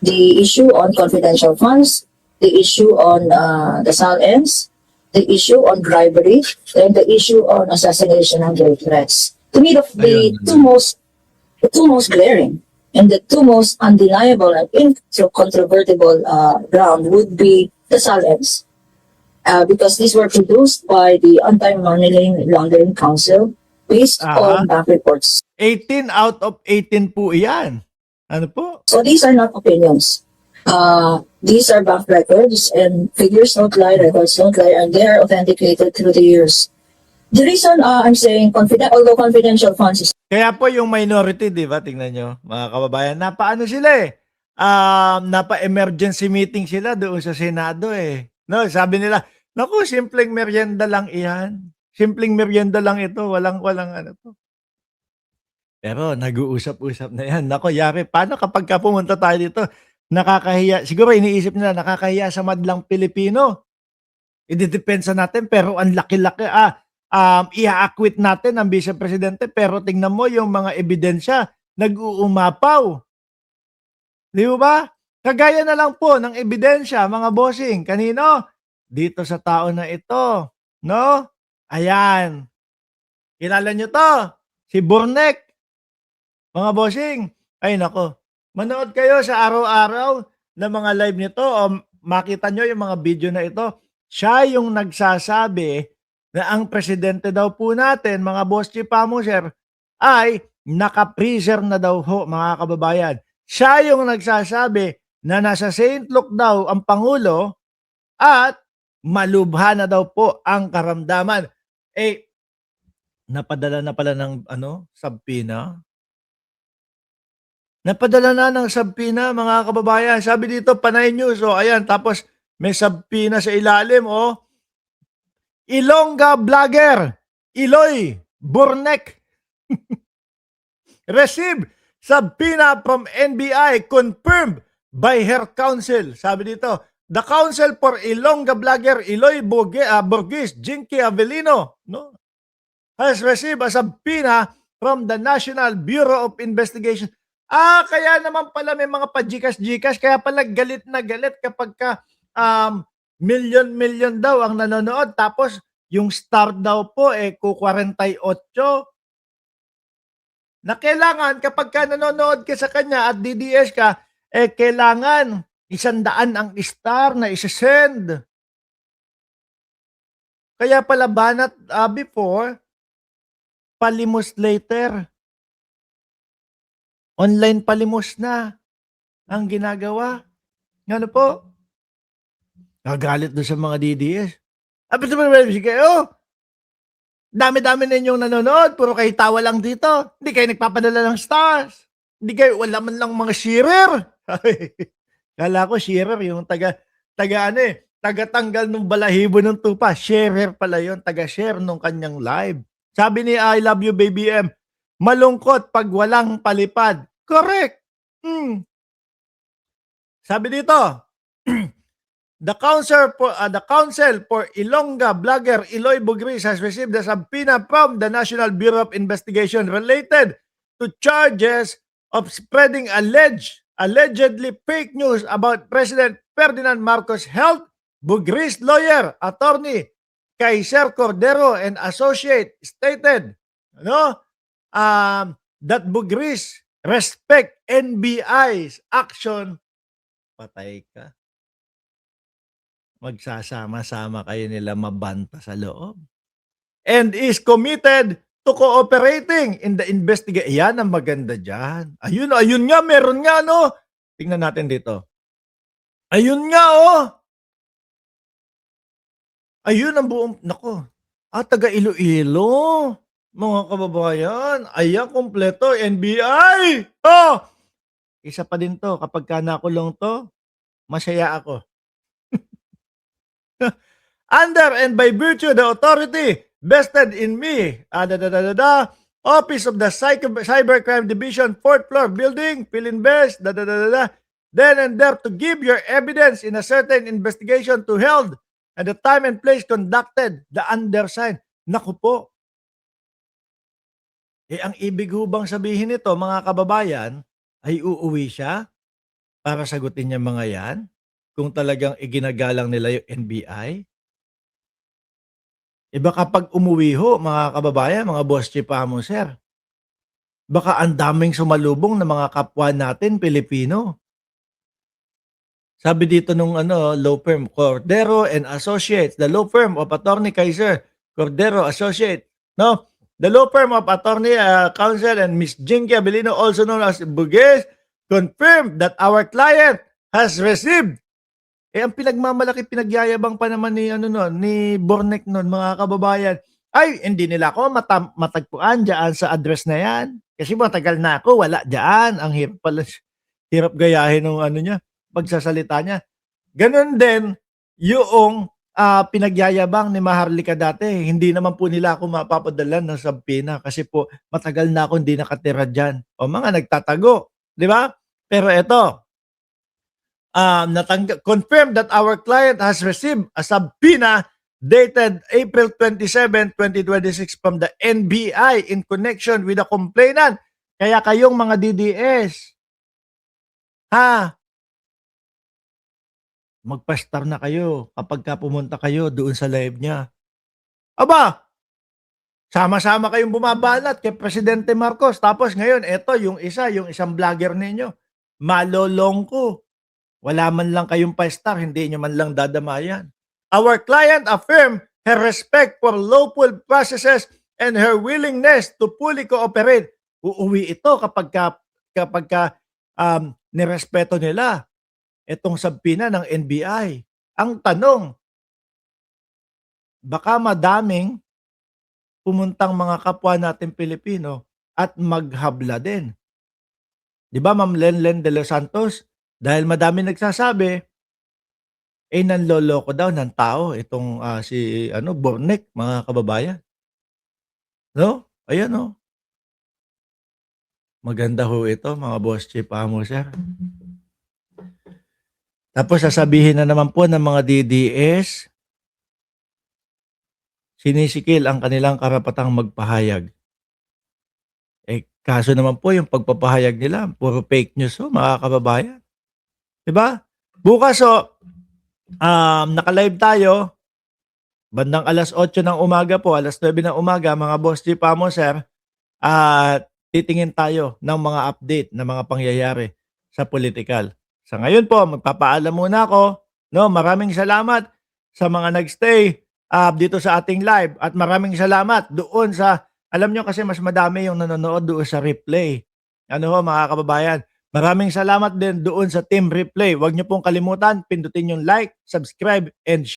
The issue on confidential funds, the issue on the SALNs, the issue on bribery, and the issue on assassination and rape threats. To me, Ayun. the two most glaring and the two most undeniable and incontrovertible ground would be the SALNs. Because these were produced by the Anti-Money Laundering Council based Aha. on bank reports. 18 out of 18 po iyan. Ano po? So these are not opinions. These are bank records, and figures don't lie, records don't lie, and they are authenticated through the years. The reason I'm saying although confidential funds is Kaya po yung minority, di ba? Tingnan nyo, mga kababayan. Napaano sila eh. Napa-emergency meeting sila doon sa Senado eh. No, sabi nila, naku, simpleng merienda lang iyan. Simpleng merienda lang ito. Walang ano to. Pero nag-uusap-usap na yan. Naku, yari, paano kapag pumunta tayo dito? Nakakahiya. Siguro iniisip nila, nakakahiya sa madlang Pilipino. Ididepensa natin, pero ang laki-laki. I-acquit natin ang Vice Presidente, pero tingnan mo yung mga ebidensya, nag-uumapaw. Di ba? Kagaya na lang po ng ebidensya, mga bossing. Kanino? Dito sa tao na ito. No? Ayan. Kilala nyo to? Si Burnek. Mga bossing. Ay nako. Manood kayo sa araw-araw ng mga live nito o makita nyo yung mga video na ito. Siya yung nagsasabi na ang presidente daw po natin, mga boss chief pamuser, ay naka-freezer na daw ho, mga kababayan. Siya yung nagsasabi na nasa St. Luke daw ang Pangulo at malubha na daw po ang karamdaman. Eh, napadala na pala ng subpoena. Napadala na ng subpoena, mga kababayan. Sabi dito, Panay News. O, ayan, tapos may subpoena sa ilalim. O, Ilongga vlogger, Iloy Burnek. Receive subpoena from NBI confirmed by her counsel. Sabi dito, the counsel for Ilongga vlogger Iloy Burgis, Jinky Avellino, no, has received a subpoena from the National Bureau of Investigation. Kaya naman pala may mga pajikas-jikas, kaya pala galit na galit kapag ka million daw ang nanonood, tapos yung star daw po ku 48. Na kailangan kapag ka nanonood ka sa kanya at DDS ka, kailangan 100 ang star na isa-send. Kaya pala banat before, palimos later. Online palimos na ang ginagawa. Ano po? Nagalit doon sa mga DDS. Kayo, dami-dami na inyong nanonood, puro kayo tawa lang dito. Hindi kayo nagpapadala ng stars. Hindi kayo, wala man lang mga sharer. Kala ko sharer, yung taga-tanggal ng balahibo ng tupa. Sharer pala yun, taga-share nung kanyang live. Sabi ni I Love You Baby M, malungkot pag walang palipad. Correct. Sabi dito, the counsel for Ilongga vlogger Iloy Burgis has received a subpoena from the National Bureau of Investigation related to charges of spreading allegedly fake news about President Ferdinand Marcos' health. Burgis lawyer, attorney Kaiser Cordero and associate stated that Burgis respect NBI's action. Patay ka. Magsasama-sama kayo nila mabanta sa loob. And is committed to cooperating in the investigation. Yan ang maganda dyan. Ayun nga, meron nga, no? Tingnan natin dito. Ayun nga, oh. Ayun ang buong, nako. Taga Iloilo. Mga kababayan, ayan, kompleto, NBI! Isa pa din to, kapag ka nakulong to, masaya ako. Under and by virtue the authority vested in me, Office of the Cybercrime Division, 4th floor building, Philinvest, then and there to give your evidence in a certain investigation to held at the time and place conducted, the undersigned. Naku po. Ang ibig hubang sabihin nito, mga kababayan, ay uuwi siya? para sagutin yung mga yan? Kung talagang iginagalang nila yung NBI? Baka pag umuwi ho, mga kababayan, mga boss chief amo, sir, baka ang daming sumalubong na mga kapwa natin Pilipino. Sabi dito nung law firm, Cordero and Associates, the law firm of Attorney Kaiser Cordero Associates, no? The law firm of Attorney Counsel and Miss Jinky Abilino, also known as Bugues, confirmed that our client has received. Ang pinagmamalaki, pinagyayabang pa naman ni ni Bornek noon, mga kababayan. Ay, hindi nila ako matagpuan diyan sa address na yan. Kasi matagal na ako, wala diyan. Ang hirap pala, hirap gayahin ng niya, pagsasalita niya. Ganun din yung pinagyayabang ni Maharlika dati. Hindi naman po nila ako mapapadala ng sabpina kasi po matagal na ako hindi nakatira diyan. O mga nagtatago, di ba? Pero ito, confirmed that our client has received a subpoena dated April 27, 2026 from the NBI in connection with the complainant. Kaya kayong mga DDS, magpa-star na kayo kapag pumunta kayo doon sa live niya. Aba, sama-sama kayong bumabalat kay Presidente Marcos. Tapos ngayon, eto yung isang vlogger ninyo, malolongko. Wala man lang kayong pa-star, hindi nyo man lang dadamayan. Our client affirmed her respect for lawful processes and her willingness to fully cooperate. Uuwi ito kapag nirespeto nila itong sabpina ng NBI. Ang tanong, baka madaming pumuntang mga kapwa natin Pilipino at maghabla din. Di ba, Ma'am Lenlen de los Santos? Dahil madami nagsasabi, nanloloko daw ng tao itong si Bornek, mga kababayan. No? Ayan, no? Maganda ho ito, mga boss chief amo, sir. Tapos sasabihin na naman po ng mga DDS, sinisikil ang kanilang karapatang magpahayag. Kaso naman po yung pagpapahayag nila, puro fake news ho, mga kababayan. Diba? Bukas naka-live tayo, bandang alas 8 ng umaga po, alas 9 ng umaga, mga boss chief amo, sir, at titingin tayo ng mga update na mga pangyayari sa political. Sa ngayon po, magpapaalam muna ako. No, maraming salamat sa mga nagstay dito sa ating live at maraming salamat doon sa, alam nyo kasi mas madami yung nanonood doon sa replay. Mga kababayan, maraming salamat din doon sa Team Replay. Huwag nyo pong kalimutan, pindutin yung like, subscribe, and share.